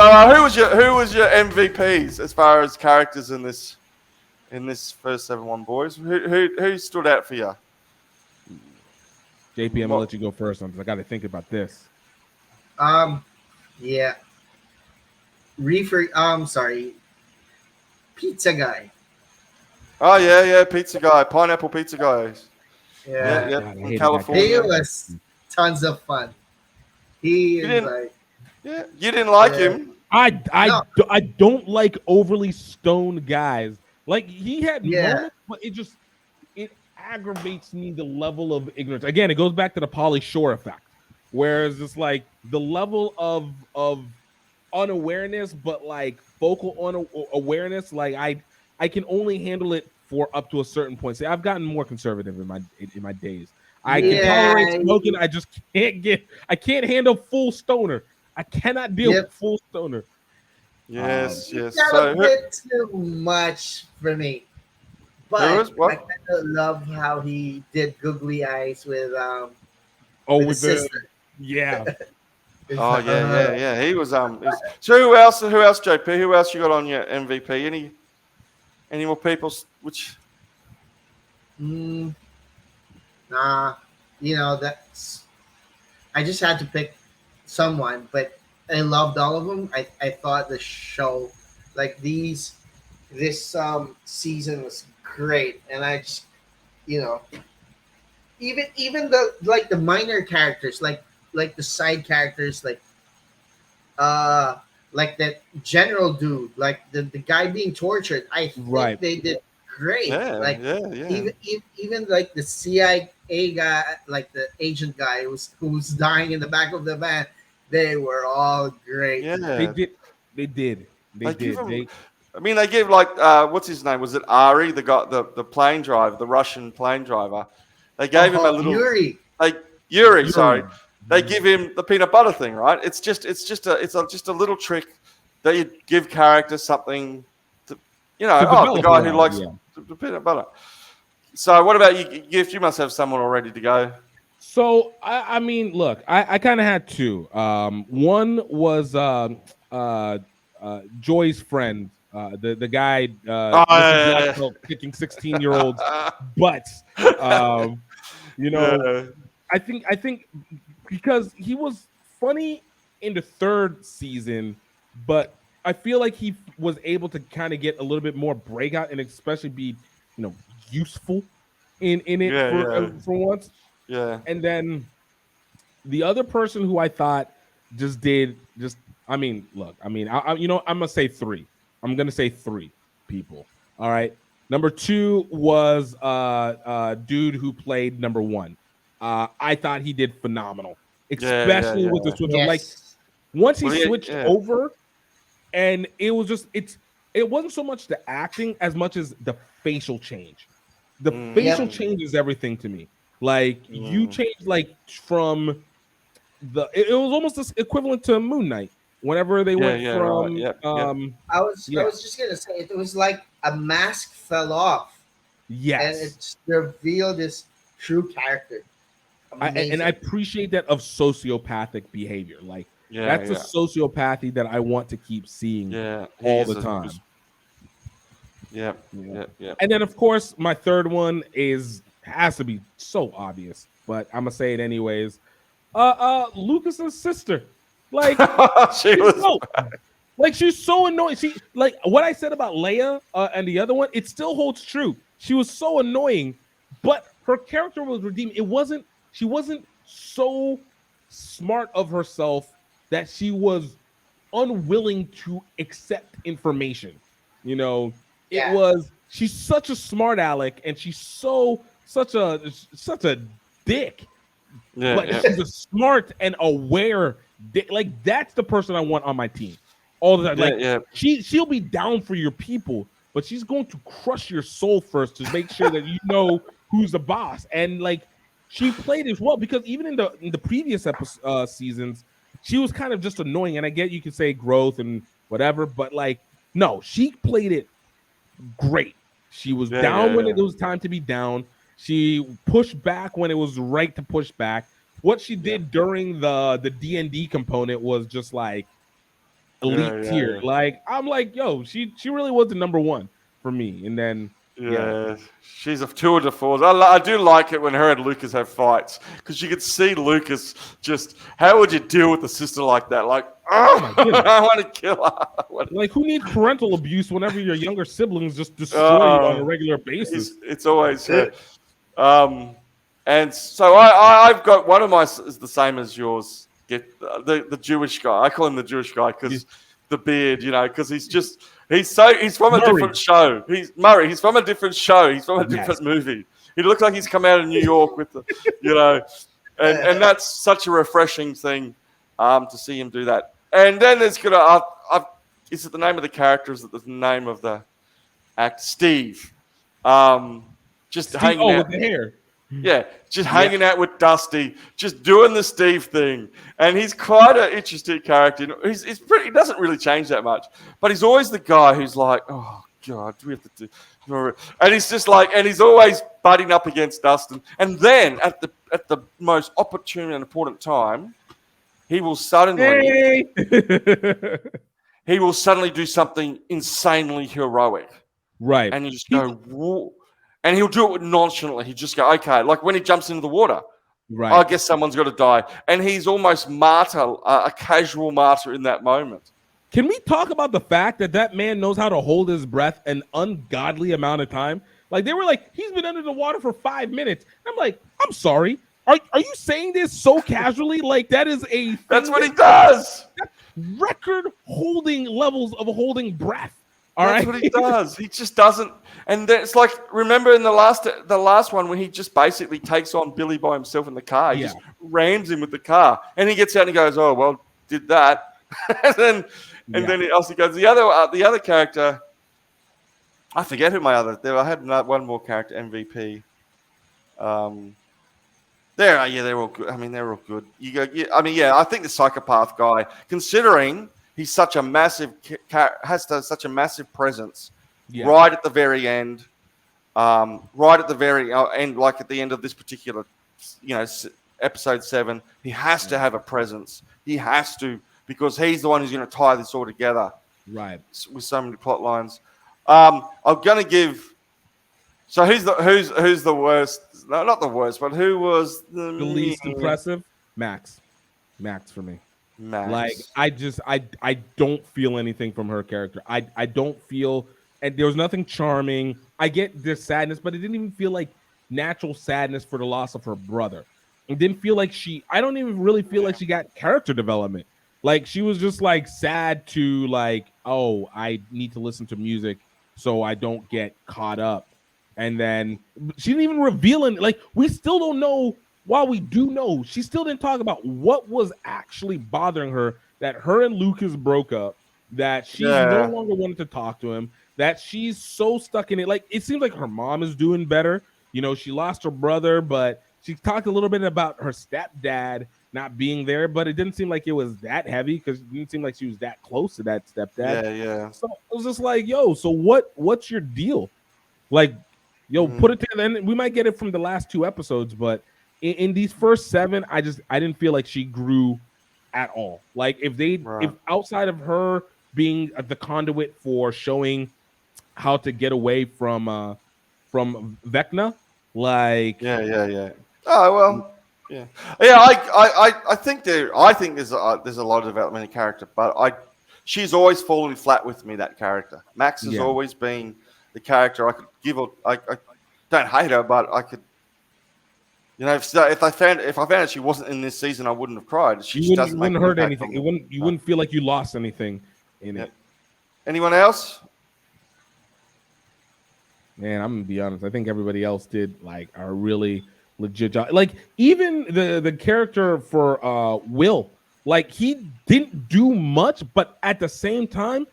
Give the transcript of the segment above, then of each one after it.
So who was your MVPs as far as characters in this first 7-1 boys? Who stood out for you? JP, I'm gonna let you go first because I got to think about this. Yeah. Reefer. Sorry. Pizza guy. Oh yeah, pizza guy, pineapple pizza guy. Yeah. Yeah, God, I from hated California. He was tons of fun. He You is didn't, like. yeah, you didn't like Yeah. him. No. I don't like overly stoned guys. Like he had Yeah. moments, but it aggravates me the level of ignorance. Again, it goes back to the Pauly Shore effect, whereas it's like the level of unawareness, but like vocal awareness. Like I can only handle it for up to a certain point. See, I've gotten more conservative in my days. I can tolerate Yeah. smoking. I just I can't handle full stoner. I cannot deal with Yep. full stoner. Yes, He yes. got So a bit too much for me. who But was I what? kind of love how he did googly eyes Oh, with his with the sister. yeah. It's Oh like, yeah. He was So who else? Who else, JP? Who else you got on your MVP? Any more people? Which mm, nah, that's. I just had to pick someone, but I loved all of them. I thought the show, like this season was great, and I just you know even the like the minor characters, like the side characters, uh like that general dude, like the guy being tortured. I think Right. they did great. yeah, Like yeah. even like the CIA guy, like the agent guy who's dying in the back of the van. They were all great. They Yeah. did. They did. They They give did. him. They I mean, they give like what's his name? Was it Ari, the guy, the plane driver, the Russian plane driver? They gave him a Oh, little. Yuri. Like Yuri, sorry. Yuri. They give him the peanut butter thing, right? Just a little trick that you give characters something to, to the develop guy who around. likes Yeah. the peanut butter. So, what about you, Gift? You must have someone all ready to go. So I mean, look, I kind of had two. One was Joy's friend, the guy, Oh, Mr. Black yeah, Belt, kicking 16-year-olds butts. Um, you know, yeah. I think because he was funny in the third season, but I feel like he was able to kind of get a little bit more breakout and especially be, useful in it Yeah, yeah, for once. yeah. And then the other person who I thought just I mean, look, I mean, I'm gonna say three. I'm gonna say three people. All right. Number two was dude who played number one. I thought he did phenomenal, especially with the Yeah. switch of like Yes. once he Well, switched yeah. over, and it was just it wasn't so much the acting as much as the facial change. The facial Yep. Mm, change is everything to me. Like you mm. changed like from it was almost this equivalent to Moon Knight whenever they Yeah, went yeah, right. from Yep. I yeah, was just gonna say it was like a mask fell off and yes. it's revealed his true character. And I Amazing. appreciate that of sociopathic behavior. Like Yeah, that's a yeah. sociopathy that I want to keep seeing Yeah, all the time. Yeah, Yeah. yeah. And then of course my third one has to be so obvious, but I'm gonna say it anyways. Lucas's sister. Like She she's was. so like she's so annoying. She like what I said about Leia and the other one, it still holds true. She was so annoying, but her character was redeemed. She wasn't so smart of herself that she was unwilling to accept information. You know, it Yeah. was she's such a smart aleck and she's such a dick, Yeah, but yeah, she's a smart and aware like that's the person I want on my team all the time. yeah, Like yeah, she'll be down for your people, but she's going to crush your soul first to make sure that you know who's the boss. And like she played as well because even in the previous seasons, she was kind of just annoying. And I get you can say growth and whatever, but like no, she played it great. She was down when it yeah, was time to be down. She pushed back when it was right to push back. What she yeah, did during the D&D component was just like elite tier. Yeah. Like I'm like, yo, she really was the number one for me. And then Yeah, she's a tour de force. I do like it when her and Lucas have fights because you could see Lucas just. How would you deal with a sister like that? Like, my goodness. I want to kill her. Like, who needs parental abuse whenever your younger siblings just destroy you on a regular basis? It's always. And so I've got one of my is the same as yours. Get the Jewish guy. I call him the Jewish guy because the beard, because he's from a different show. He's Murray. He's from a different show. He's from a different movie. He looks like he's come out of New York with the, and that's such a refreshing thing to see him do that. And then there's is it the name of the character? Is it the name of the actor? Steve. Just hanging out with the hair. Yeah, just hanging out with Dusty, just doing the Steve thing. And he's quite an interesting character. He's pretty. He doesn't really change that much, but he's always the guy who's like, oh God, do we have to do? And he's just like, and he's always butting up against Dustin. And then at the most opportune and important time, he will suddenly do something insanely heroic. Right. And you just go, whoa. And he'll do it nonchalantly. He'll just go, okay, like when he jumps into the water. Right. I guess someone's got to die. And he's almost a casual martyr in that moment. Can we talk about the fact that man knows how to hold his breath an ungodly amount of time? Like, they were like, he's been under the water for 5 minutes. I'm like, I'm sorry. Are you saying this so casually? Like, that is a... That's what he does. Record-holding levels of holding breath. That's what he does. He just doesn't. And then it's like, remember in the last one when he just basically takes on Billy by himself in the car. He just rams him with the car. And he gets out and he goes, oh, well, did that. and then he also goes, the other character, I forget who I had one more character, MVP. They're all good. I mean, they're all good. I think the psychopath guy, considering he's such a massive, such a massive presence right at the very end, like at the end of this particular, episode 7, he has to have a presence. He has to, because he's the one who's going to tie this all together. Right. With so many plot lines. I'm going to give. So who's the worst? No, not the worst, but who was the least impressive? Max for me. Max. Like I don't feel anything from her character. I don't feel, and there was nothing charming. I get this sadness, but it didn't even feel like natural sadness for the loss of her brother. It didn't feel like I don't even really feel like she got character development. Like, she was just like sad to like, oh, I need to listen to music so I don't get caught up. And then she didn't even reveal it. Like, we still don't know. While we do know, she still didn't talk about what was actually bothering her, that her and Lucas broke up, that she no longer wanted to talk to him, that she's so stuck in it. Like, it seems like her mom is doing better. She lost her brother, but she talked a little bit about her stepdad not being there, but it didn't seem like it was that heavy because it didn't seem like she was that close to that stepdad. Yeah. So it was just like, yo, so what's your deal? Like, yo, put it together. And we might get it from the last 2 episodes, but in these first 7, I didn't feel like she grew at all. Like, if outside of her being the conduit for showing how to get away from Vecna, like Oh well, yeah. I think there's a lot of development in character, but she's always fallen flat with me. That character, Max, has always been the character I could give. I don't hate her, but I could. If I found out she wasn't in this season, I wouldn't have cried. She wouldn't hurt anything. You wouldn't feel like you lost anything in it. Anyone else? Man, I'm gonna be honest. I think everybody else did like a really legit job. Like, even the character for Will, like, he didn't do much, but at the same time,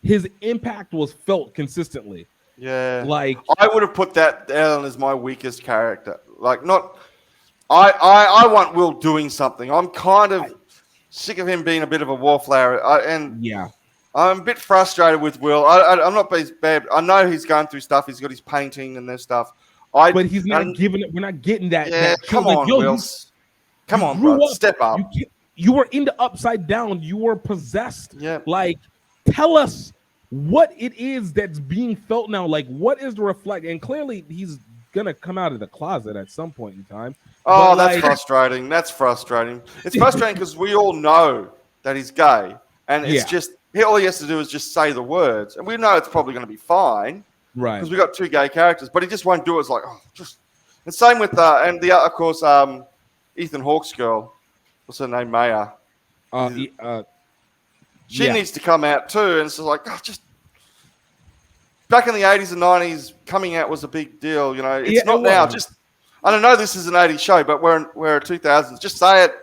his impact was felt consistently. Yeah, like, I would have put that down as my weakest character. Like, not. I want Will doing something. I'm kind of sick of him being a bit of a wallflower. I'm a bit frustrated with Will. I'm not being bad. I know he's going through stuff. He's got his painting and there's stuff. But he's not giving it. We're not getting that. Yeah, that come on, like, Will. Come on, bro. Step up. you were in the Upside Down. You were possessed. Yeah. Like, tell us what it is that's being felt now. Like, what is the reflect? And clearly, he's gonna come out of the closet at some point in time. Oh, But, that's like, frustrating. That's frustrating. It's frustrating because we all know that he's gay, and it's just all he has to do is just say the words, and we know it's probably going to be fine, right? Because we got 2 gay characters, but he just won't do it. It's like, oh, just. And same with of course, Ethan Hawke's girl. What's her name? Maya. She needs to come out too, and it's just like, just. Back in the 80s and 90s, coming out was a big deal. You know, it's not now. Just, I don't know. This is an 80s show, but we're 2000s. Just say it.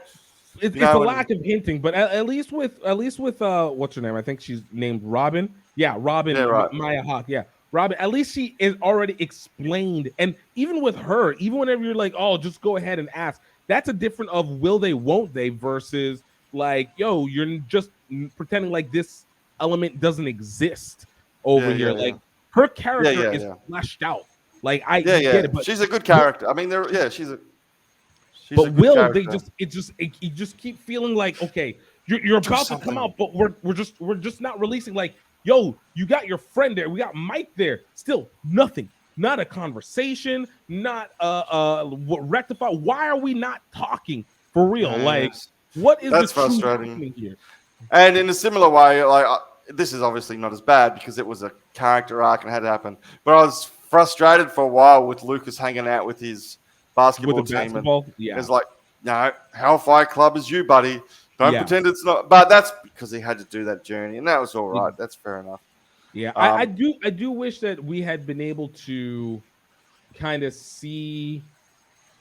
It's a lack of hinting, but at least with what's her name? I think she's named Robin. Yeah, Robin. Yeah, right. Maya Hawke. Yeah, Robin. At least she is already explained, and even with her, even whenever you're like, oh, just go ahead and ask. That's a different of will they, won't they versus like, yo, you're just pretending like this element doesn't exist over here. Like her character is fleshed out. Like I get it, but she's a good character. I mean, she's a. But will they you just keep feeling like, okay, you're about to come out, but we're just not releasing. Like, yo, you got your friend there, we got Mike there, still nothing, not a conversation, not rectify. Why are we not talking for real? Like, what is that's the truth frustrating here? And in a similar way, like this is obviously not as bad because it was a character arc and it had to happen. But I was frustrated for a while with Lucas hanging out with his basketball team. It's like, no, Hellfire Club is you, buddy. Don't pretend it's not. But that's because he had to do that journey, and that was all right. That's fair enough. Yeah, I do wish that we had been able to kind of see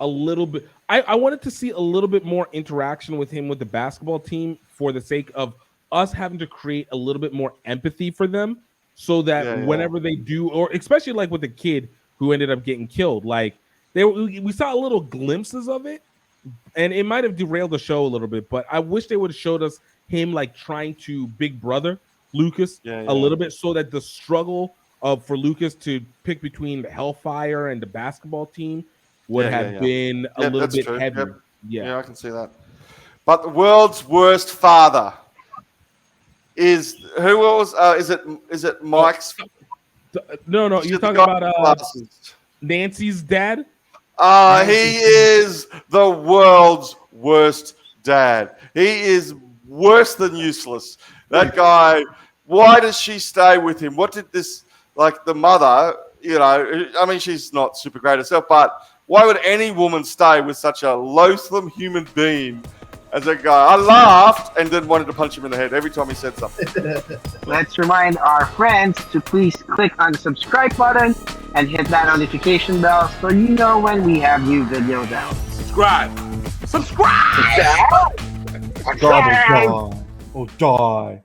a little bit. I wanted to see a little bit more interaction with him with the basketball team for the sake of us having to create a little bit more empathy for them, so that whenever they do, or especially like with the kid who ended up getting killed, like. We saw little glimpses of it, and it might have derailed the show a little bit, but I wish they would have showed us him like trying to big brother Lucas a little bit, so that the struggle for Lucas to pick between the Hellfire and the basketball team would have been a little bit heavier. Yeah, I can see that. But the world's worst father is who was? Is it Mike's? No, you're talking about Nancy's dad. He is the world's worst dad. He is worse than useless. That guy, why does she stay with him? What did this, like the mother, you know, I mean, she's not super great herself, but why would any woman stay with such a loathsome human being as a guy? I laughed and then wanted to punch him in the head every time he said something. Let's remind our friends to please click on the subscribe button and hit that notification bell so you know when we have new videos out. Subscribe! Die or die.